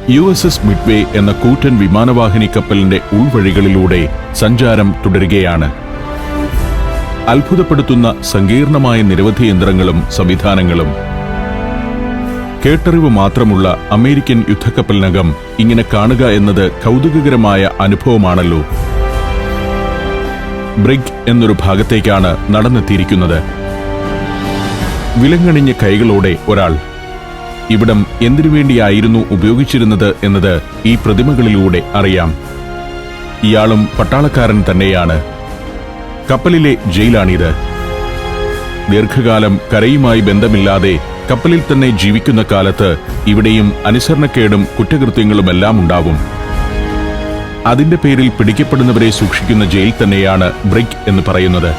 USS Midway എന്ന കൂറ്റൻ വിമാനവാഹിനി കപ്പലിന്റെ ഉൾവഴികളിലൂടെ സഞ്ചാരം തുടരുകയാണ്. അത്ഭുതപ്പെടുത്തുന്ന സങ്കീർണമായ നിരവധി യന്ത്രങ്ങളും സംവിധാനങ്ങളും. കേട്ടറിവ് മാത്രമുള്ള അമേരിക്കൻ യുദ്ധക്കപ്പലിനകം ഇങ്ങനെ കാണുക എന്നത് കൗതുകകരമായ അനുഭവമാണല്ലോ. ബ്രിഗ് എന്നൊരു ഭാഗത്തേക്കാണ് നടന്നെത്തിയിരിക്കുന്നത്. വിലങ്ങണിഞ്ഞ കൈകളോടെ ഒരാൾ. ഇവിടം എന്തിനുവേണ്ടിയായിരുന്നു ഉപയോഗിച്ചിരുന്നത് എന്നത് ഈ പ്രതിമകളിലൂടെ അറിയാം. ഇയാളും പട്ടാളക്കാരൻ തന്നെയാണ്. കപ്പലിലെ ജയിലാണിത്. ദീർഘകാലം കരയുമായി ബന്ധമില്ലാതെ കപ്പലിൽ തന്നെ ജീവിക്കുന്ന കാലത്ത് ഇവിടെയും അനുസരണക്കേടും കുറ്റകൃത്യങ്ങളുമെല്ലാം ഉണ്ടാവും. അതിന്റെ പേരിൽ പിടിക്കപ്പെടുന്നവരെ സൂക്ഷിക്കുന്ന ജയിൽ തന്നെയാണ് ബ്രിഗ് എന്ന് പറയുന്നത്.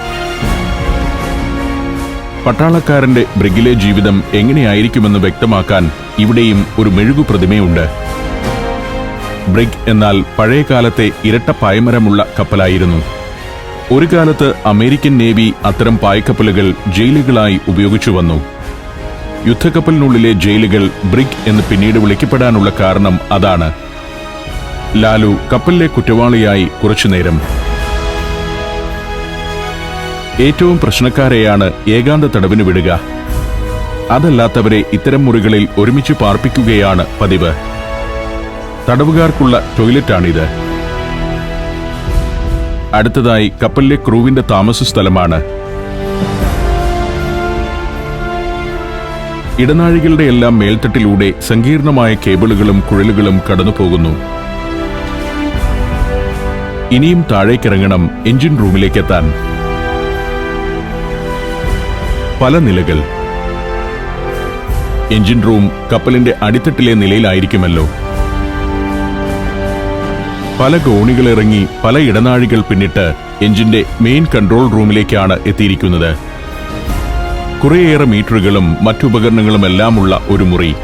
പട്ടാളക്കാരന്റെ ബ്രിഗിലെ ജീവിതം എങ്ങനെയായിരിക്കുമെന്ന് വ്യക്തമാക്കാൻ ഇവിടെയും ഒരു മെഴുകു പ്രതിമയുണ്ട്. ബ്രിഗ് എന്നാൽ പഴയകാലത്തെ ഇരട്ട പായ്മരമുള്ള കപ്പലായിരുന്നു. ഒരു കാലത്ത് അമേരിക്കൻ നേവി അത്തരം പായ്ക്കപ്പലുകൾ ജയിലുകളായി ഉപയോഗിച്ചു വന്നു. യുദ്ധക്കപ്പലിനുള്ളിലെ ജയിലുകൾ ബ്രിഗ് എന്ന് പിന്നീട് വിളിക്കപ്പെടാനുള്ള കാരണം അതാണ്. ലാലു കപ്പലിലെ കുറ്റവാളിയായി കുറച്ചുനേരം. ഏറ്റവും പ്രശ്നക്കാരെയാണ് ഏകാന്ത തടവിന് വിടുക. അതല്ലാത്തവരെ ഇത്തരം മുറികളിൽ ഒരുമിച്ച് പാർപ്പിക്കുകയാണ് പതിവ്. തടവുകാർക്കുള്ള ടോയ്ലറ്റാണിത്. അടുത്തതായി കപ്പലിലെ ക്രൂവിന്റെ താമസ സ്ഥലമാണ്. ഇടനാഴികളുടെ എല്ലാം മേൽത്തട്ടിലൂടെ സങ്കീർണമായ കേബിളുകളും കുഴലുകളും കടന്നുപോകുന്നു. ഇനിയും താഴേക്കിറങ്ങണം എഞ്ചിൻ റൂമിലേക്കെത്താൻ. പല നിലകൾ. എഞ്ചിൻ റൂം കപ്പലിന്റെ അടിത്തട്ടിലെ നിലയിലായിരിക്കുമല്ലോ. പല കോണികളിറങ്ങി പല ഇടനാഴികൾ പിന്നിട്ട് എഞ്ചിന്റെ മെയിൻ കൺട്രോൾ റൂമിലേക്കാണ് എത്തിയിരിക്കുന്നത്. കുറേയേറെ മീറ്ററുകളും മറ്റുപകരണങ്ങളുമെല്ലാമുള്ള ഒരു മുറി.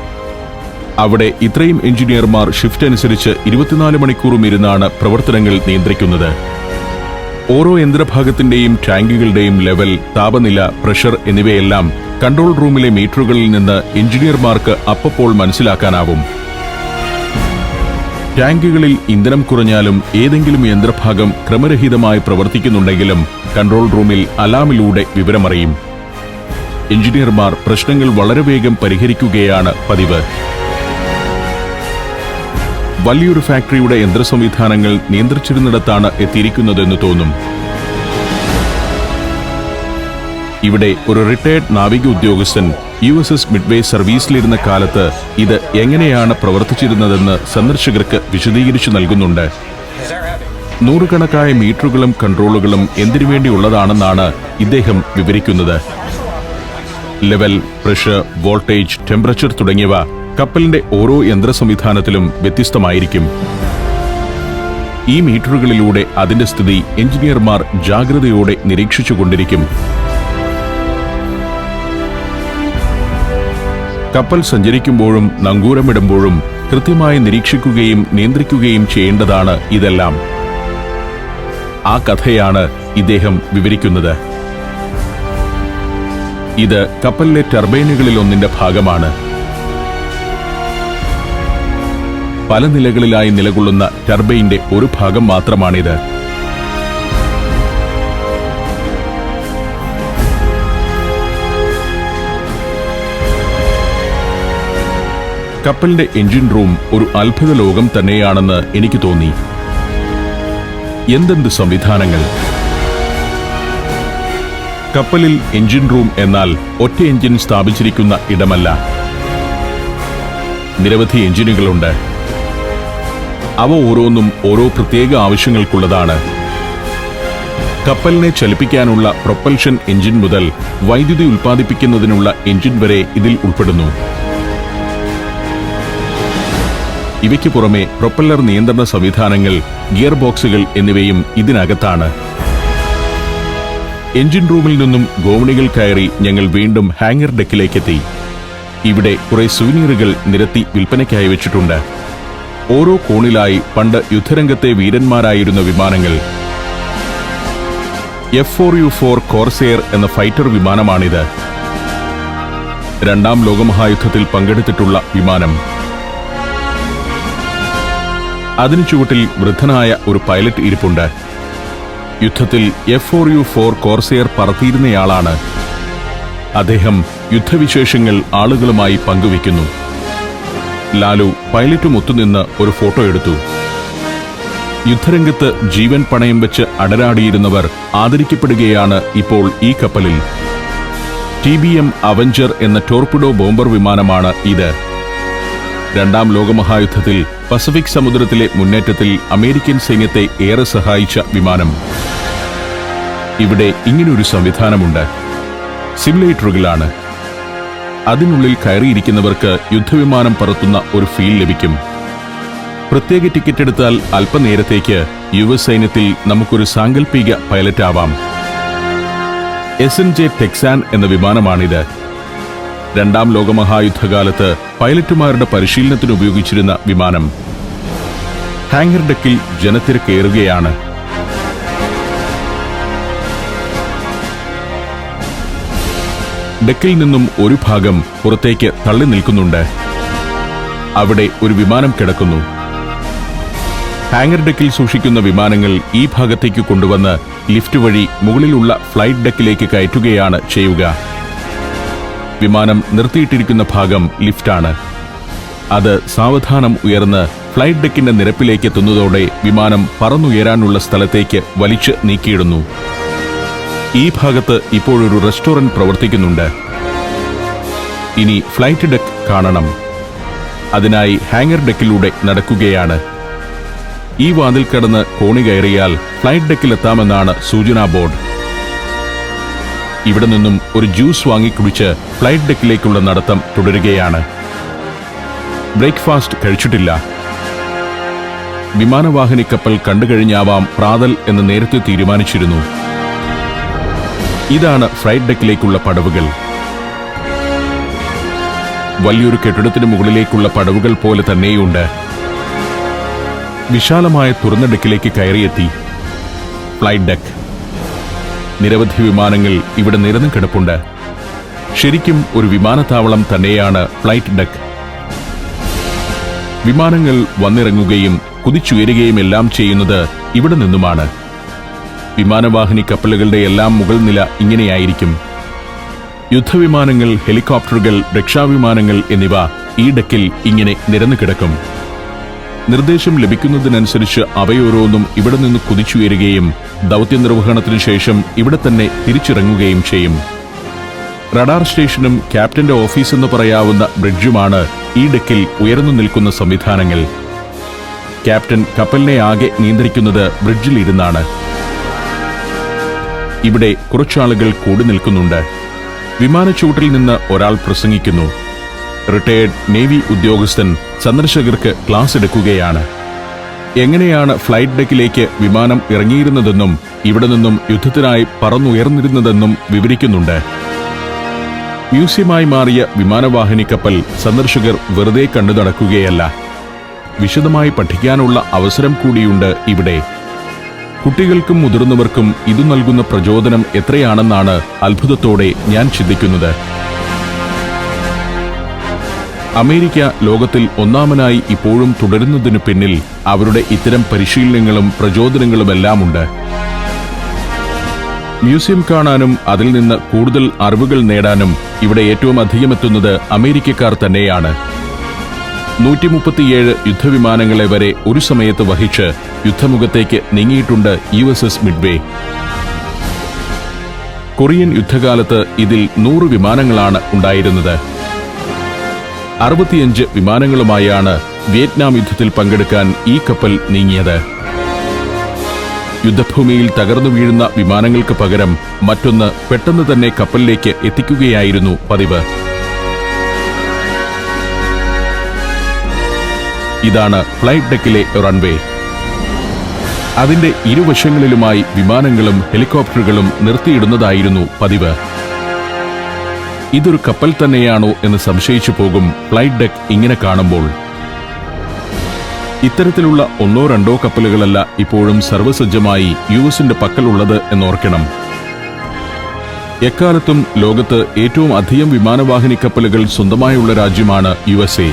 അവിടെ ഇത്രയും എഞ്ചിനീയർമാർ ഷിഫ്റ്റ് അനുസരിച്ച് 24 മണിക്കൂറും ഇരുന്നാണ് പ്രവർത്തനങ്ങൾ നിയന്ത്രിക്കുന്നത്. ഓരോ യന്ത്രഭാഗത്തിന്റെയും ടാങ്കുകളുടെയും ലെവൽ, താപനില, പ്രഷർ എന്നിവയെല്ലാം കൺട്രോൾ റൂമിലെ മീറ്ററുകളിൽ നിന്ന് എഞ്ചിനീയർമാർക്ക് അപ്പോൾ മനസ്സിലാക്കാനാവും. ടാങ്കുകളിൽ ഇന്ധനം കുറഞ്ഞാലും ഏതെങ്കിലും യന്ത്രഭാഗം ക്രമരഹിതമായി പ്രവർത്തിക്കുന്നുണ്ടെങ്കിലും കൺട്രോൾ റൂമിൽ അലാമിലൂടെ വിവരമറിയും. എഞ്ചിനീയർമാർ പ്രശ്നങ്ങൾ വളരെ വേഗം പരിഹരിക്കുകയാണ് പതിവ്. വലിയൊരു ഫാക്ടറിയുടെ യന്ത്ര സംവിധാനങ്ങൾ നിയന്ത്രിച്ചിരുന്നിടത്താണ് എത്തിയിരിക്കുന്നതെന്ന് തോന്നും. ഇവിടെ ഒരു റിട്ടയർഡ് നാവിക ഉദ്യോഗസ്ഥൻ USS മിഡ്വേ സർവീസിലിരുന്ന കാലത്ത് ഇത് എങ്ങനെയാണ് പ്രവർത്തിച്ചിരുന്നതെന്ന് സന്ദർശകർക്ക് വിശദീകരിച്ചു നൽകുന്നുണ്ട്. നൂറുകണക്കായ മീറ്ററുകളും കൺട്രോളുകളും എന്തിനുവേണ്ടിയുള്ളതാണെന്നാണ് ഇദ്ദേഹം വിവരിക്കുന്നത്. ലെവൽ, പ്രഷർ, വോൾട്ടേജ്, ടെമ്പറേച്ചർ തുടങ്ങിയവ കപ്പലിന്റെ ഓരോ യന്ത്ര സംവിധാനത്തിലും വ്യത്യസ്തമായിരിക്കും. ഈ മീറ്ററുകളിലൂടെ അതിന്റെ സ്ഥിതി എഞ്ചിനീയർമാർ ജാഗ്രതയോടെ നിരീക്ഷിച്ചുകൊണ്ടിരിക്കും. കപ്പൽ സഞ്ചരിക്കുമ്പോഴും നങ്കൂരമിടുമ്പോഴും കൃത്യമായി നിരീക്ഷിക്കുകയും നിയന്ത്രിക്കുകയും ചെയ്യേണ്ടതാണ് ഇതെല്ലാം. ആ കഥയാണ് ഇദ്ദേഹം വിവരിക്കുന്നത്. ഇത് കപ്പലിലെ ടർബൈനുകളിലൊന്നിന്റെ ഭാഗമാണ്. പല നിലകളിലായി നിലകൊള്ളുന്ന ടർബൈന്റെ ഒരു ഭാഗം മാത്രമാണിത്. കപ്പലിന്റെ എഞ്ചിൻ റൂം ഒരു അത്ഭുത ലോകം തന്നെയാണെന്ന് എനിക്ക് തോന്നി. എന്തെന്ത് സംവിധാനങ്ങൾ! കപ്പലിൽ എഞ്ചിൻ റൂം എന്നാൽ ഒറ്റ എഞ്ചിൻ സ്ഥാപിച്ചിരിക്കുന്ന ഇടമല്ല. നിരവധി എഞ്ചിനുകളുണ്ട്. അവ ഓരോന്നും ഓരോ പ്രത്യേക ആവശ്യങ്ങൾക്കുള്ളതാണ്. കപ്പലിനെ ചലിപ്പിക്കാനുള്ള പ്രൊപ്പൽഷൻ എഞ്ചിൻ മുതൽ വൈദ്യുതി ഉൽപ്പാദിപ്പിക്കുന്നതിനുള്ള എഞ്ചിൻ വരെ ഇതിൽ ഉൾപ്പെടുന്നു. ഇവയ്ക്ക് പുറമെ പ്രൊപ്പല്ലർ നിയന്ത്രണ സംവിധാനങ്ങൾ, ഗിയർ ബോക്സുകൾ എന്നിവയും ഇതിനകത്താണ്. എഞ്ചിൻ റൂമിൽ നിന്നും ഗോവണികൾ കയറി ഞങ്ങൾ വീണ്ടും ഹാങ്ങർ ഡെക്കിലേക്കെത്തി. ഇവിടെ കുറെ സുവനീറുകൾ നിരത്തി വിൽപ്പനയ്ക്കായി വെച്ചിട്ടുണ്ട്. ഓരോ കോണിലായി പണ്ട് യുദ്ധരംഗത്തെ വീരന്മാരായിരുന്ന വിമാനങ്ങൾ. F4U4 കോർസെയർ എന്ന ഫൈറ്റർ വിമാനമാണിത്. രണ്ടാം ലോകമഹായുദ്ധത്തിൽ പങ്കെടുത്തിട്ടുള്ള വിമാനം. അതിനു ചുവട്ടിൽ വൃദ്ധനായ ഒരു പൈലറ്റ് ഇരിപ്പുണ്ട്. യുദ്ധത്തിൽ F4U4 കോർസെയർ പറത്തിയിരുന്നയാളാണ്. അദ്ദേഹം യുദ്ധവിശേഷങ്ങൾ ആളുകളുമായി പങ്കുവയ്ക്കുന്നു. ലാലു പൈലറ്റും ഒത്തുനിന്ന് ഒരു ഫോട്ടോ എടുത്തു. യുദ്ധരംഗത്ത് ജീവൻ പണയം വെച്ച് അടരാടിയിരുന്നവർ ആദരിക്കപ്പെടുകയാണ് ഇപ്പോൾ ഈ കപ്പലിൽ. TBM അവഞ്ചർ എന്ന ടോർപിഡോ ബോംബർ വിമാനമാണ് ഇത്. രണ്ടാം ലോകമഹായുദ്ധത്തിൽ പസഫിക് സമുദ്രത്തിലെ മുന്നേറ്റത്തിൽ അമേരിക്കൻ സൈന്യത്തെ ഏറെ സഹായിച്ച വിമാനം. ഇവിടെ ഇങ്ങനൊരു സംവിധാനമുണ്ട്. സിമുലേറ്ററുകളാണ്. അതിനുള്ളിൽ കയറിയിരിക്കുന്നവർക്ക് യുദ്ധവിമാനം പറത്തുന്ന ഒരു ഫീൽ ലഭിക്കും. പ്രത്യേക ടിക്കറ്റ് എടുത്താൽ അല്പനേരത്തേക്ക് US സൈന്യത്തിൽ നമുക്കൊരു സാങ്കല്പിക പൈലറ്റ് ആവാം. SNJ ടെക്സാൻ എന്ന വിമാനമാണിത്. രണ്ടാം ലോകമഹായുദ്ധകാലത്ത് പൈലറ്റുമാരുടെ പരിശീലനത്തിന് ഉപയോഗിച്ചിരുന്ന വിമാനം. ഹാങ്ങർ ഡെക്കിൽ ജനത്തിരക്കേറുകയാണ്. ഡെക്കിൽ നിന്നും ഒരു ഭാഗം പുറത്തേക്ക് തള്ളി നിൽക്കുന്നുണ്ട്. അവിടെ ഒരു വിമാനം കിടക്കുന്നു. ഹാങ്ങർ ഡെക്കിൽ സൂക്ഷിക്കുന്ന വിമാനങ്ങൾ ഈ ഭാഗത്തേക്ക് കൊണ്ടുവന്ന് ലിഫ്റ്റ് വഴി മുകളിലുള്ള ഫ്ലൈറ്റ് ഡെക്കിലേക്ക് കയറ്റുകയാണ് ചെയ്യുക. വിമാനം നിർത്തിയിട്ടിരിക്കുന്ന ഭാഗം ലിഫ്റ്റാണ്. അത് സാവധാനം ഉയർന്ന് ഫ്ലൈറ്റ് ഡെക്കിന്റെ നിരപ്പിലേക്ക് എത്തുന്നതോടെ വിമാനം പറന്നുയരാനുള്ള സ്ഥലത്തേക്ക് വലിച്ചു നീക്കിയിടുന്നു. ഈ ഭാഗത്ത് ഇപ്പോഴൊരു റെസ്റ്റോറന്റ് പ്രവർത്തിക്കുന്നുണ്ട്. ഇനി ഫ്ലൈറ്റ് ഡെക്ക് കാണണം. അതിനായി ഹാങ്ങർ ഡെക്കിലൂടെ നടക്കുകയാണ്. ഈ വാതിൽ കടന്ന് കോണി കയറിയാൽ ഫ്ലൈറ്റ് ഡെക്കിലെത്താമെന്നാണ് സൂചനാ ബോർഡ്. ഇവിടെ നിന്നും ഒരു ജ്യൂസ് വാങ്ങിക്കുടിച്ച് ഫ്ലൈറ്റ് ഡെക്കിലേക്കുള്ള നടത്തം തുടരുകയാണ്. ബ്രേക്ക്ഫാസ്റ്റ് കഴിച്ചിട്ടില്ല. വിമാനവാഹിനി കപ്പൽ കണ്ടുകഴിഞ്ഞാവാം പ്രാതൽ എന്ന് നേരത്തെ തീരുമാനിച്ചിരുന്നു. ഇതാണ് ഫ്ലൈറ്റ് ഡെക്കിലേക്കുള്ള പടവുകൾ. വലിയൊരു കെട്ടിടത്തിന് മുകളിലേക്കുള്ള പടവുകൾ പോലെ തന്നെയുണ്ട്. വിശാലമായ തുറന്ന ഡെക്കിലേക്ക് കയറിയെത്തി. Flight deck. നിരവധി വിമാനങ്ങൾ ഇവിടെ നിരന്നു കിടപ്പുണ്ട്. ശരിക്കും ഒരു വിമാനത്താവളം തന്നെയാണ് ഫ്ലൈറ്റ് ഡെക്ക്. വിമാനങ്ങൾ വന്നിറങ്ങുകയും കുതിച്ചുയരുകയും എല്ലാം ചെയ്യുന്നത് ഇവിടെ നിന്നുമാണ്. വിമാനവാഹിനി കപ്പലുകളുടെ എല്ലാം മുകൾ നില ഇങ്ങനെയായിരിക്കും. യുദ്ധവിമാനങ്ങൾ, ഹെലികോപ്റ്ററുകൾ, രക്ഷാവിമാനങ്ങൾ എന്നിവ ഈ ഡെക്കിൽ ഇങ്ങനെ നിരന്നു കിടക്കും. നിർദ്ദേശം ലഭിക്കുന്നതിനനുസരിച്ച് അവയോരോന്നും ഇവിടെ നിന്ന് കുതിച്ചുയരുകയും ദൗത്യ നിർവഹണത്തിനു ശേഷം ഇവിടെ തന്നെ തിരിച്ചിറങ്ങുകയും ചെയ്യും. റഡാർ സ്റ്റേഷനും ക്യാപ്റ്റന്റെ ഓഫീസ് എന്ന് പറയാവുന്ന ബ്രിഡ്ജുമാണ് ഈ ഡെക്കിൽ ഉയർന്നു നിൽക്കുന്ന സംവിധാനങ്ങൾ. ക്യാപ്റ്റൻ കപ്പലിനെ ആകെ നിയന്ത്രിക്കുന്നത് ബ്രിഡ്ജിൽ ഇരുന്നാണ്. ഇവിടെ കുറച്ചാളുകൾ കൂടി നിൽക്കുന്നുണ്ട്. വിമാനച്ചൂട്ടിൽ നിന്ന് ഒരാൾ പ്രസംഗിക്കുന്നു. റിട്ടയേർഡ് നേവി ഉദ്യോഗസ്ഥൻ സന്ദർശകർക്ക് ക്ലാസ് എടുക്കുകയാണ്. എങ്ങനെയാണ് ഫ്ലൈറ്റ് ഡെക്കിലേക്ക് വിമാനം ഇറങ്ങിയിരുന്നതെന്നും ഇവിടെ നിന്നും യുദ്ധത്തിനായി പറന്നുയർന്നിരുന്നതെന്നും വിവരിക്കുന്നുണ്ട്. മ്യൂസിയമായി മാറിയ വിമാനവാഹിനി കപ്പൽ സന്ദർശകർ വെറുതെ കണ്ടു നടക്കുകയല്ല. വിശദമായി പഠിക്കാനുള്ള അവസരം കൂടിയുണ്ട് ഇവിടെ. കുട്ടികൾക്കും മുതിർന്നവർക്കും ഇതു നൽകുന്ന പ്രചോദനം എത്രയാണെന്നാണ് അത്ഭുതത്തോടെ ഞാൻ ചിന്തിക്കുന്നത്. അമേരിക്ക ലോകത്തിൽ ഒന്നാമനായി ഇപ്പോഴും തുടരുന്നതിനു പിന്നിൽ അവരുടെ ഇത്തരം പരിശീലനങ്ങളും പ്രചോദനങ്ങളുമെല്ലാമുണ്ട്. മ്യൂസിയം കാണാനും അതിൽ നിന്ന് കൂടുതൽ അറിവുകൾ നേടാനും ഇവിടെ ഏറ്റവും അധികമെത്തുന്നത് അമേരിക്കക്കാർ തന്നെയാണ്. 137 യുദ്ധവിമാനങ്ങളെ വരെ ഒരു സമയത്ത് വഹിച്ച് യുദ്ധമുഖത്തേക്ക് നീങ്ങിയിട്ടുണ്ട് USS മിഡ്വേ. കൊറിയൻ യുദ്ധകാലത്ത് ഇതിൽ 100 വിമാനങ്ങളാണ് ഉണ്ടായിരുന്നത്. 65 വിമാനങ്ങളുമായാണ് വിയറ്റ്നാം യുദ്ധത്തിൽ പങ്കെടുക്കാൻ ഈ കപ്പൽ നീങ്ങിയത്. യുദ്ധഭൂമിയിൽ തകർന്നു വീഴുന്ന വിമാനങ്ങൾക്ക് പകരം മറ്റൊന്ന് പെട്ടെന്ന് തന്നെ കപ്പലിലേക്ക് എത്തിക്കുകയായിരുന്നു പതിവ്. ഇതാണ് ഫ്ലൈറ്റ് ഡെക്കിലെ റൺവേ. അതിന്റെ ഇരുവശങ്ങളിലുമായി വിമാനങ്ങളും ഹെലികോപ്റ്ററുകളും നിർത്തിയിടുന്നതായിരുന്നു പതിവ്. ഇതൊരു കപ്പൽ തന്നെയാണോ എന്ന് സംശയിച്ചു പോകും ഫ്ലൈറ്റ് ഡെക്ക് ഇങ്ങനെ കാണുമ്പോൾ. ഇത്തരത്തിലുള്ള ഒന്നോ രണ്ടോ കപ്പലുകളല്ല ഇപ്പോഴും സർവ്വസജ്ജമായി യുഎസിന്റെ പക്കലുള്ളത് എന്നോർക്കണം. എക്കാലത്തും ലോകത്ത് ഏറ്റവും അധികം വിമാനവാഹിനി കപ്പലുകൾ സ്വന്തമായുള്ള രാജ്യമാണ് USA.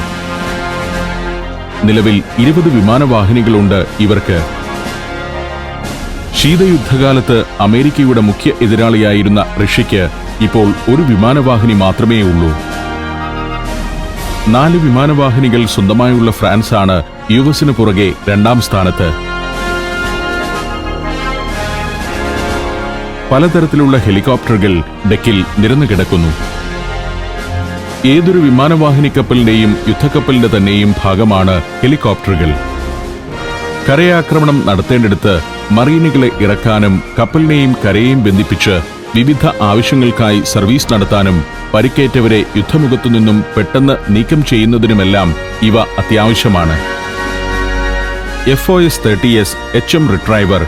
നിലവിൽ 20 വിമാനവാഹിനികളുണ്ട് ഇവർക്ക്. ശീതയുദ്ധകാലത്ത് അമേരിക്കയുടെ മുഖ്യ എതിരാളിയായിരുന്ന റഷ്യയ്ക്ക് ഇപ്പോൾ ഒരു വിമാനവാഹിനി മാത്രമേ ഉള്ളൂ. 4 വിമാനവാഹിനികൾ സ്വന്തമായുള്ള ഫ്രാൻസാണ് യുഎസിന് പുറകെ 2ാം സ്ഥാനത്ത്. പലതരത്തിലുള്ള ഹെലികോപ്റ്ററുകൾ ഡെക്കിൽ നിരന്നു കിടക്കുന്നു. ഏതൊരു വിമാനവാഹിനി കപ്പലിന്റെയും യുദ്ധക്കപ്പലിന്റെ തന്നെയും ഭാഗമാണ് ഹെലികോപ്റ്ററുകൾ. കരയാക്രമണം നടത്തേണ്ടിടത്ത് മറീനുകളെ ഇറക്കാനും കപ്പലിനെയും കരയെയും ബന്ധിപ്പിച്ച് വിവിധ ആവശ്യങ്ങൾക്കായി സർവീസ് നടത്താനും പരിക്കേറ്റവരെ യുദ്ധമുഖത്തു നിന്നും പെട്ടെന്ന് നീക്കം ചെയ്യുന്നതിനുമെല്ലാം ഇവ അത്യാവശ്യമാണ്. FOS-30S, HM റിട്രൈവർ,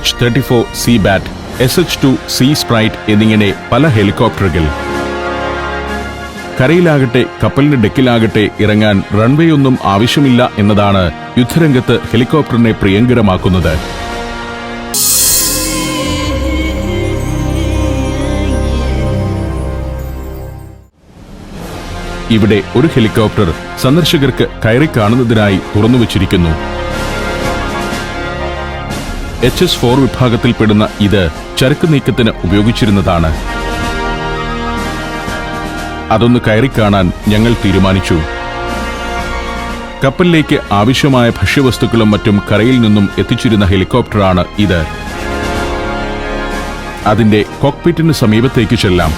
H-34 Seabat, SH-2 Sea Sprite എന്നിങ്ങനെ പല ഹെലികോപ്റ്ററുകൾ. കരയിലാകട്ടെ കപ്പലിന്റെ ഡെക്കിലാകട്ടെ ഇറങ്ങാൻ റൺവേ ഒന്നും ആവശ്യമില്ല എന്നതാണ് യുദ്ധരംഗത്ത് ഹെലികോപ്റ്ററിനെ പ്രിയങ്കരമാക്കുന്നത്. ഇവിടെ ഒരു ഹെലികോപ്റ്റർ സന്ദർശകർക്ക് കയറി കാണുന്നതിനായി തുറന്നുവച്ചിരിക്കുന്നു. HS-4 വിഭാഗത്തിൽപ്പെടുന്ന ഇത് ചരക്ക് നീക്കത്തിന് ഉപയോഗിച്ചിരുന്നതാണ്. അതൊന്ന് കയറിക്കാണാൻ ഞങ്ങൾ തീരുമാനിച്ചു. കപ്പലിലേക്ക് ആവശ്യമായ ഭക്ഷ്യവസ്തുക്കളും മറ്റും കരയിൽ നിന്നും എത്തിച്ചിരുന്ന ഹെലികോപ്റ്ററാണ് ഇത്. അതിന്റെ കോക്പിറ്റിന് സമീപത്തേക്ക് ചെല്ലാം.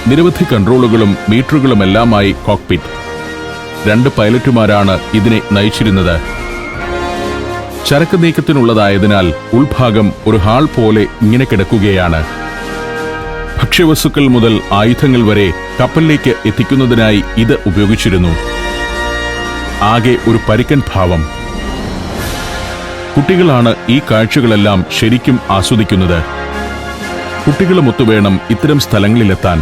നിരവധി കൺട്രോളുകളും മീറ്ററുകളുമെല്ലാമായി കോക്പിറ്റ്. 2 പൈലറ്റുമാരാണ് ഇതിനെ നയിച്ചിരുന്നത്. ചരക്ക് നീക്കത്തിനുള്ളതായതിനാൽ ഉൾഭാഗം ഒരു ഹാൾ പോലെ ഇങ്ങനെ കിടക്കുകയാണ്. ഭക്ഷ്യവസ്തുക്കൾ മുതൽ ആയുധങ്ങൾ വരെ കപ്പലിലേക്ക് എത്തിക്കുന്നതിനായി ഇത് ഉപയോഗിച്ചിരുന്നു. ആകെ ഒരു പരിക്കൻ ഭാവം. കുട്ടികളാണ് ഈ കാഴ്ചകളെല്ലാം ശരിക്കും ആസ്വദിക്കുന്നത്. കുട്ടികളുമൊത്തു വേണം ഇത്തരം സ്ഥലങ്ങളിലെത്താൻ.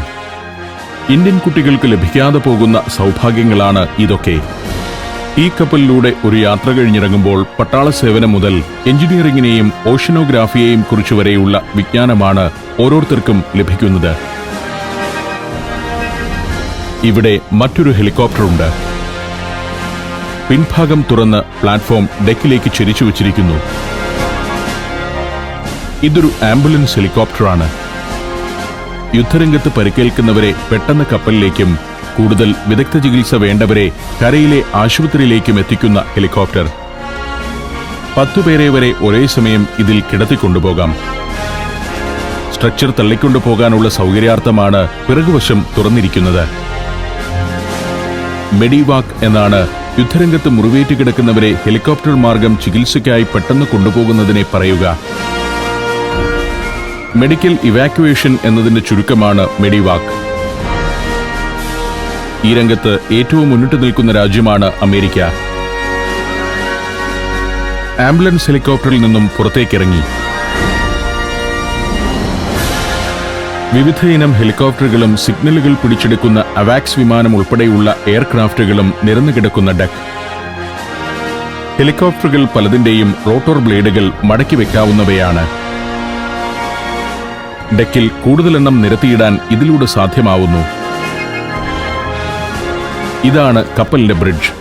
ഇന്ത്യൻ കുട്ടികൾക്ക് ലഭിക്കാതെ പോകുന്ന സൗഭാഗ്യങ്ങളാണ് ഇതൊക്കെ. ഈ കപ്പലിലൂടെ ഒരു യാത്ര കഴിഞ്ഞിറങ്ങുമ്പോൾ പട്ടാള സേവനം മുതൽ എഞ്ചിനീയറിംഗിനെയും ഓഷ്യനോഗ്രാഫിയെയും കുറിച്ച് വരെയുള്ള വിജ്ഞാനമാണ് ഓരോരുത്തർക്കും ലഭിക്കുന്നത്. ഇവിടെ മറ്റൊരു ഹെലികോപ്റ്ററുണ്ട്. പിൻഭാഗം തുറന്ന് പ്ലാറ്റ്ഫോം ഡെക്കിലേക്ക് ചെരിച്ചു വച്ചിരിക്കുന്നു. ഇതൊരു ആംബുലൻസ് ഹെലികോപ്റ്ററാണ്. യുദ്ധരംഗത്ത് പരിക്കേൽക്കുന്നവരെ പെട്ടെന്ന് കപ്പലിലേക്കും കൂടുതൽ വിദഗ്ധ ചികിത്സ വേണ്ടവരെ കരയിലെ ആശുപത്രിയിലേക്കും എത്തിക്കുന്ന ഹെലികോപ്റ്റർ. 10 പേരെ വരെ ഒരേ സമയം ഇതിൽ കിടത്തിക്കൊണ്ടുപോകാം. സ്ട്രക്ചർ തള്ളിക്കൊണ്ടുപോകാനുള്ള സൗകര്യാർത്ഥമാണ് പിറകുവശം തുറന്നിരിക്കുന്നത്. മെഡിവാക്ക് എന്നാണ് യുദ്ധരംഗത്ത് മുറിവേറ്റ് കിടക്കുന്നവരെ ഹെലികോപ്റ്റർ മാർഗം ചികിത്സയ്ക്കായി പെട്ടെന്ന് കൊണ്ടുപോകുന്നതിനെ പറയുക. മെഡിക്കൽ ഇവാക്യുവേഷൻ എന്നതിന്റെ ചുരുക്കമാണ് മെഡിവാക്ക്. ഈ രംഗത്ത് ഏറ്റവും മുന്നിട്ട് നിൽക്കുന്ന രാജ്യമാണ് അമേരിക്ക. ആംബുലൻസ് ഹെലികോപ്റ്ററിൽ നിന്നും പുറത്തേക്കിറങ്ങി. വിവിധയിനം ഹെലികോപ്റ്ററുകളും സിഗ്നലുകൾ പിടിച്ചെടുക്കുന്ന അവാക്സ് വിമാനം ഉൾപ്പെടെയുള്ള എയർക്രാഫ്റ്റുകളും നിരന്നു കിടക്കുന്ന ഡെക്ക്. ഹെലികോപ്റ്ററുകൾ പലതിന്റെയും റോട്ടോർ ബ്ലേഡുകൾ മടക്കി വെക്കാവുന്നവയാണ്. ഡെക്കിൽ കൂടുതലെണ്ണം നിരത്തിയിടാൻ ഇതിലൂടെ സാധ്യമാവുന്നു. ഇതാണ് കപ്പലിന്റെ ബ്രിഡ്ജ്.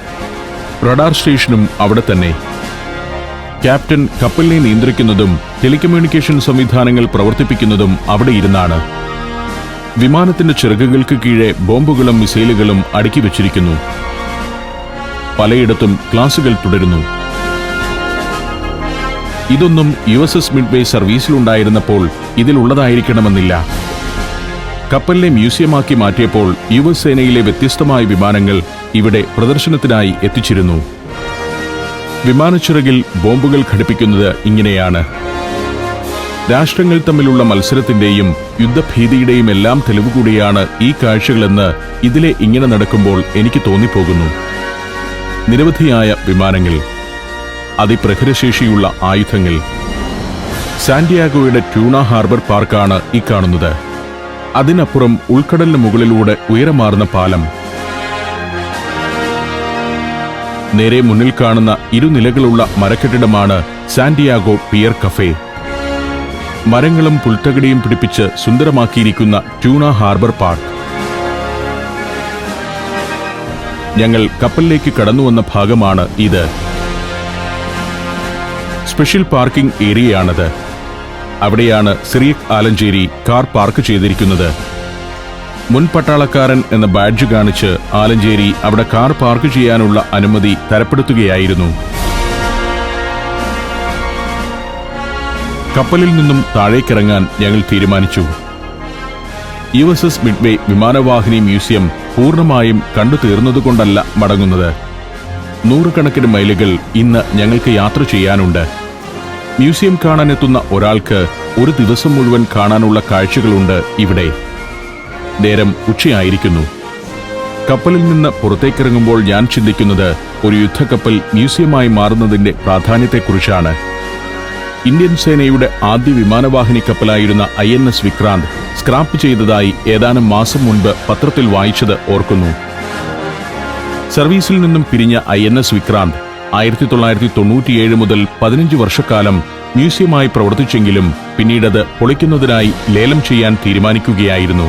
റഡാർ സ്റ്റേഷനും അവിടെ തന്നെ. ക്യാപ്റ്റൻ കപ്പലിനെ നിയന്ത്രിക്കുന്നതും ടെലികമ്മ്യൂണിക്കേഷൻ സംവിധാനങ്ങൾ പ്രവർത്തിപ്പിക്കുന്നതും അവിടെ ഇരുന്നാണ്. വിമാനത്തിന്റെ ചിറകുകൾക്ക് കീഴെ ബോംബുകളും മിസൈലുകളും അടുക്കി വച്ചിരിക്കുന്നു. പലയിടത്തും ക്ലാസുകൾ തുടരുന്നു. ഇതൊന്നും USS മിഡ്വേ സർവീസിലുണ്ടായിരുന്നപ്പോൾ ഇതിലുള്ളതായിരിക്കണമെന്നില്ല. കപ്പലിനെ മ്യൂസിയമാക്കി മാറ്റിയപ്പോൾ US സേനയിലെ വ്യത്യസ്തമായ വിമാനങ്ങൾ ഇവിടെ പ്രദർശനത്തിനായി എത്തിച്ചിരുന്നു. വിമാനച്ചിറകിൽ ബോംബുകൾ ഘടിപ്പിക്കുന്നത് ഇങ്ങനെയാണ്. രാഷ്ട്രങ്ങൾ തമ്മിലുള്ള മത്സരത്തിന്റെയും യുദ്ധഭീതിയുടെയും എല്ലാം തെളിവുകൂടിയാണ് ഈ കാഴ്ചകളെന്ന് ഇതിലെ ഇങ്ങനെ നടക്കുമ്പോൾ എനിക്ക് തോന്നിപ്പോകുന്നു. നിരവധിയായ വിമാനങ്ങൾ, അതിപ്രഹരശേഷിയുള്ള ആയുധങ്ങൾ. സാന്റിയാഗോയുടെ ട്യൂണ ഹാർബർ പാർക്കാണ് ഈ കാണുന്നത്. അതിനപ്പുറം ഉൾക്കടലിന് മുകളിലൂടെ ഉയരമാർന്ന പാലം. നേരെ മുന്നിൽ കാണുന്ന ഇരുനിലകളുള്ള മരക്കെട്ടിടമാണ് സാന്റിയാഗോ പിയർ കഫേ. മരങ്ങളും പുൽത്തകടിയും പിടിപ്പിച്ച് സുന്ദരമാക്കിയിരിക്കുന്ന ട്യൂണ ഹാർബർ പാർക്ക്. ഞങ്ങൾ കപ്പലിലേക്ക് കടന്നുവന്ന ഭാഗമാണ് ഇത്. സ്പെഷ്യൽ പാർക്കിംഗ് ഏരിയയാണത്. അവിടെയാണ് സിറിയക് ആലഞ്ചേരി കാർ പാർക്ക് ചെയ്തിരിക്കുന്നത്. മുൻ പട്ടാളക്കാരൻ എന്ന ബാഡ്ജ് കാണിച്ച് ആലഞ്ചേരി അവിടെ കാർ പാർക്ക് ചെയ്യാനുള്ള അനുമതി തരപ്പെടുത്തുകയായിരുന്നു. കപ്പലിൽ നിന്നും താഴേക്കിറങ്ങാൻ ഞങ്ങൾ തീരുമാനിച്ചു. USS മിഡ്വേ വിമാനവാഹിനി മ്യൂസിയം പൂർണ്ണമായും കണ്ടു തീർന്നതുകൊണ്ടല്ല മടങ്ങുന്നത്. 100 കണക്കിന് മൈലുകൾ ഇന്ന് ഞങ്ങൾക്ക് യാത്ര ചെയ്യാനുണ്ട്. മ്യൂസിയം കാണാനെത്തുന്ന ഒരാൾക്ക് ഒരു ദിവസം മുഴുവൻ കാണാനുള്ള കാഴ്ചകളുണ്ട് ഇവിടെ. നേരം ഉച്ചയായിരിക്കുന്നു. കപ്പലിൽ നിന്ന് പുറത്തേക്കിറങ്ങുമ്പോൾ ഞാൻ ചിന്തിക്കുന്നത് ഒരു യുദ്ധക്കപ്പൽ മ്യൂസിയമായി മാറുന്നതിന്റെ പ്രാധാന്യത്തെക്കുറിച്ചാണ്. ഇന്ത്യൻ സേനയുടെ ആദ്യ വിമാനവാഹിനി കപ്പലായിരുന്ന INS വിക്രാന്ത് സ്ക്രാപ്പ് ചെയ്തതായി ഏതാനും മാസം മുൻപ് പത്രത്തിൽ വായിച്ചത് ഓർക്കുന്നു. സർവീസിൽ നിന്നും പിരിഞ്ഞ INS വിക്രാന്ത് 1997 മുതൽ 15 വർഷക്കാലം മ്യൂസിയമായി പ്രവർത്തിച്ചെങ്കിലും പിന്നീടത് പൊളിക്കുന്നതിനായി ലേലം ചെയ്യാൻ തീരുമാനിക്കുകയായിരുന്നു.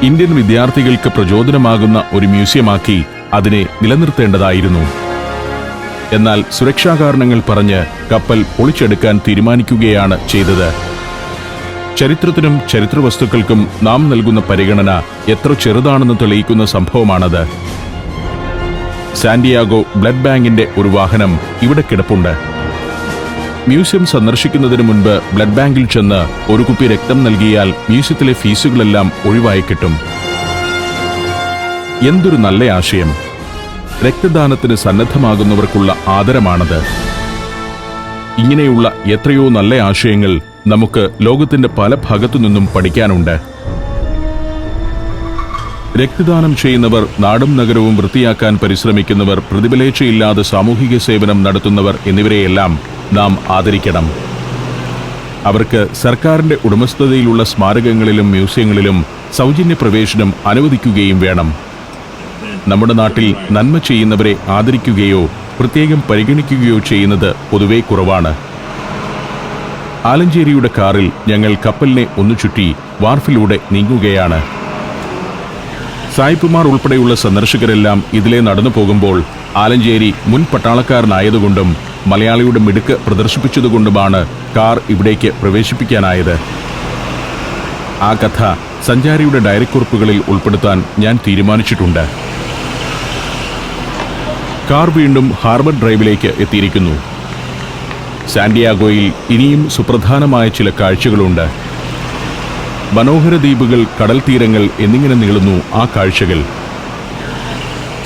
ഇന്ത്യൻ വിദ്യാർത്ഥികൾക്ക് പ്രചോദനമാകുന്ന ഒരു മ്യൂസിയമാക്കി അതിനെ നിലനിർത്തേണ്ടതായിരുന്നു. എന്നാൽ സുരക്ഷാ കാരണങ്ങൾ പറഞ്ഞ് കപ്പൽ പൊളിച്ചെടുക്കാൻ തീരുമാനിക്കുകയാണ് ചെയ്തത്. ചരിത്രത്തിനും ചരിത്രവസ്തുക്കൾക്കും നാം നൽകുന്ന പരിഗണന എത്ര ചെറുതാണെന്ന് തെളിയിക്കുന്ന സംഭവമാണത്. സാന്റിയാഗോ ബ്ലഡ് ബാങ്കിന്റെ ഒരു വാഹനം ഇവിടെ കിടപ്പുണ്ട്. മ്യൂസിയം സന്ദർശിക്കുന്നതിന് മുൻപ് ബ്ലഡ് ബാങ്കിൽ ചെന്ന് ഒരു കുപ്പി രക്തം നൽകിയാൽ മ്യൂസിയത്തിലെ ഫീസുകളെല്ലാം ഒഴിവായി കിട്ടും. എന്തൊരു നല്ല ആശയം! രക്തദാനത്തിന് സന്നദ്ധമാകുന്നവർക്കുള്ള ആദരമാണത്. ഇങ്ങനെയുള്ള എത്രയോ നല്ല ആശയങ്ങൾ നമുക്ക് ലോകത്തിന്റെ പല ഭാഗത്തു നിന്നും പഠിക്കാനുണ്ട്. രക്തദാനം ചെയ്യുന്നവർ, നാടും നഗരവും വൃത്തിയാക്കാൻ പരിശ്രമിക്കുന്നവർ, പ്രതിഫലേച്ഛയില്ലാതെ സാമൂഹിക സേവനം നടത്തുന്നവർ എന്നിവരെയെല്ലാം നാം ആദരിക്കണം. അവർക്ക് സർക്കാരിന്റെ ഉടമസ്ഥതയിലുള്ള സ്മാരകങ്ങളിലും മ്യൂസിയങ്ങളിലും സൗജന്യ പ്രവേശനം അനുവദിക്കുകയും വേണം. നമ്മുടെ നാട്ടിൽ നന്മ ചെയ്യുന്നവരെ ആദരിക്കുകയോ പ്രത്യേകം പരിഗണിക്കുകയോ ചെയ്യുന്നത് പൊതുവെ കുറവാണ്. ആലഞ്ചേരിയുടെ കാറിൽ ഞങ്ങൾ കപ്പലിനെ ഒന്നു ചുറ്റി വാർഫിലൂടെ നീങ്ങുകയാണ്. സായിപ്പുമാർ ഉൾപ്പെടെയുള്ള സന്ദർശകരെല്ലാം ഇതിലെ നടന്നു പോകുമ്പോൾ ആലഞ്ചേരി മുൻ പട്ടാളക്കാരനായതുകൊണ്ടും മലയാളിയുടെ മിടുക്ക് പ്രദർശിപ്പിച്ചതുകൊണ്ടുമാണ് കാർ ഇവിടേക്ക് പ്രവേശിപ്പിക്കാനായത്. ആ കഥ സഞ്ചാരിയുടെ ഡയറിക്കുറിപ്പുകളിൽ ഉൾപ്പെടുത്താൻ ഞാൻ തീരുമാനിച്ചിട്ടുണ്ട്. കാർ വീണ്ടും ഹാർബർ ഡ്രൈവിലേക്ക് എത്തിയിരിക്കുന്നു. സാന്റിയാഗോയിൽ ഇനിയും സുപ്രധാനമായ ചില കാഴ്ചകളുണ്ട്. മനോഹര ദ്വീപുകൾ, കടൽ തീരങ്ങൾ എന്നിങ്ങനെ നീളുന്നു ആ കാഴ്ചകൾ.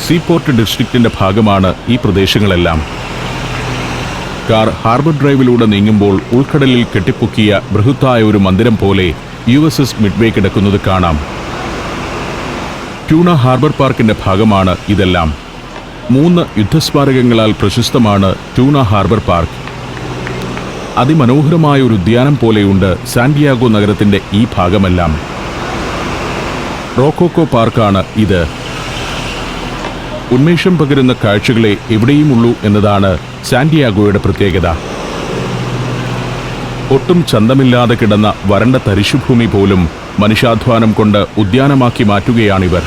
സീപോർട്ട് ഡിസ്ട്രിക്റ്റിന്റെ ഭാഗമാണ് ഈ പ്രദേശങ്ങളെല്ലാം. കാർ ഹാർബർ ഡ്രൈവിലൂടെ നീങ്ങുമ്പോൾ ഉൾക്കടലിൽ കെട്ടിപ്പൊക്കിയ ബൃഹത്തായ ഒരു മന്ദിരം പോലെ USS മിഡ്വേ കിടക്കുന്നത് കാണാം. ട്യൂണ ഹാർബർ പാർക്കിന്റെ ഭാഗമാണ് ഇതെല്ലാം. 3 യുദ്ധസ്മാരകങ്ങളാൽ പ്രശസ്തമാണ് ട്യൂണ ഹാർബർ പാർക്ക്. അതിമനോഹരമായ ഒരു ഉദ്യാനം പോലെയുണ്ട് സാന്റിയാഗോ നഗരത്തിന്റെ ഈ ഭാഗമെല്ലാം. റോക്കോക്കോ പാർക്കാണ് ഇത്. ഉന്മേഷം പകരുന്ന കാഴ്ചകളെ എവിടെയുമുള്ളൂ എന്നതാണ് സാന്റിയാഗോയുടെ പ്രത്യേകത. ഒട്ടും ചന്തമില്ലാതെ കിടന്ന വരണ്ട തരിശുഭൂമി പോലും മനുഷ്യാധ്വാനം കൊണ്ട് ഉദ്യാനമാക്കി മാറ്റുകയാണിവർ.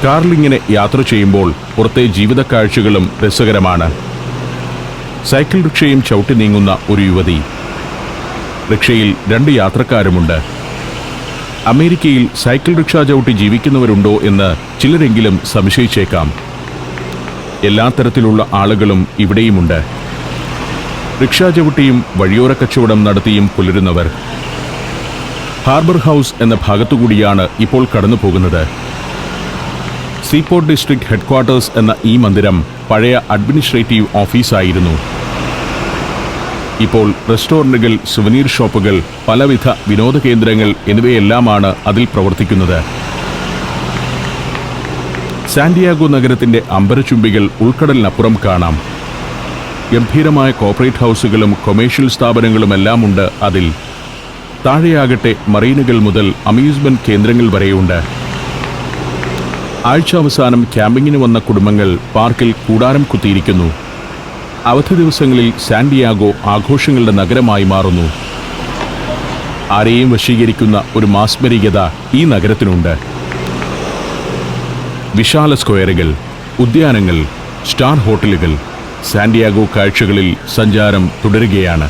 കാറിലിങ്ങനെ യാത്ര ചെയ്യുമ്പോൾ പുറത്തെ ജീവിത കാഴ്ചകളും രസകരമാണ്. സൈക്കിൾ റിക്ഷയും ചവിട്ടി നീങ്ങുന്ന ഒരു യുവതി. റിക്ഷയിൽ 2 യാത്രക്കാരുമുണ്ട്. അമേരിക്കയിൽ സൈക്കിൾ റിക്ഷ ചവിട്ടി ജീവിക്കുന്നവരുണ്ടോ എന്ന് ചിലരെങ്കിലും സംശയിച്ചേക്കാം. എല്ലാ തരത്തിലുള്ള ആളുകളും ഇവിടെയുമുണ്ട്. റിക്ഷ ചവിട്ടിയും വഴിയോര കച്ചവടം നടത്തിയും പുലരുന്നവർ. ഹാർബർ ഹൗസ് എന്ന ഭാഗത്തുകൂടിയാണ് ഇപ്പോൾ കടന്നു പോകുന്നത്. സീപോർട്ട് ഡിസ്ട്രിക്ട് ഹെഡ്ക്വാർട്ടേഴ്സ് എന്ന ഈ മന്ദിരം പഴയ അഡ്മിനിസ്ട്രേറ്റീവ് ഓഫീസായിരുന്നു. ഇപ്പോൾ റെസ്റ്റോറന്റുകൾ, സുവനീർ ഷോപ്പുകൾ, പലവിധ വിനോദ കേന്ദ്രങ്ങൾ എന്നിവയെല്ലാമാണ് അതിൽ പ്രവർത്തിക്കുന്നത്. സാന്റിയാഗോ നഗരത്തിന്റെ അമ്പരചുംബികൾ ഉൾക്കടലിനപ്പുറം കാണാം. ഗംഭീരമായ കോർപ്പറേറ്റ് ഹൗസുകളും കൊമേഴ്ഷ്യൽ സ്ഥാപനങ്ങളുമെല്ലാമുണ്ട് അതിൽ. താഴെയാകട്ടെ മറീനുകൾ മുതൽ അമ്യൂസ്മെന്റ് കേന്ദ്രങ്ങൾ വരെയുണ്ട്. ആഴ്ച അവസാനം ക്യാമ്പിങ്ങിന് വന്ന കുടുംബങ്ങൾ പാർക്കിൽ കൂടാരം കുത്തിയിരിക്കുന്നു. അവധി ദിവസങ്ങളിൽ സാന്റിയാഗോ ആഘോഷങ്ങളുടെ നഗരമായി മാറുന്നു. ആരെയും വശീകരിക്കുന്ന ഒരു മാസ്മരികത ഈ നഗരത്തിനുണ്ട്. വിശാല സ്ക്വയറുകൾ, ഉദ്യാനങ്ങൾ, സ്റ്റാർ ഹോട്ടലുകൾ. സാന്റിയാഗോ കാഴ്ചകളിൽ സഞ്ചാരം തുടരുകയാണ്.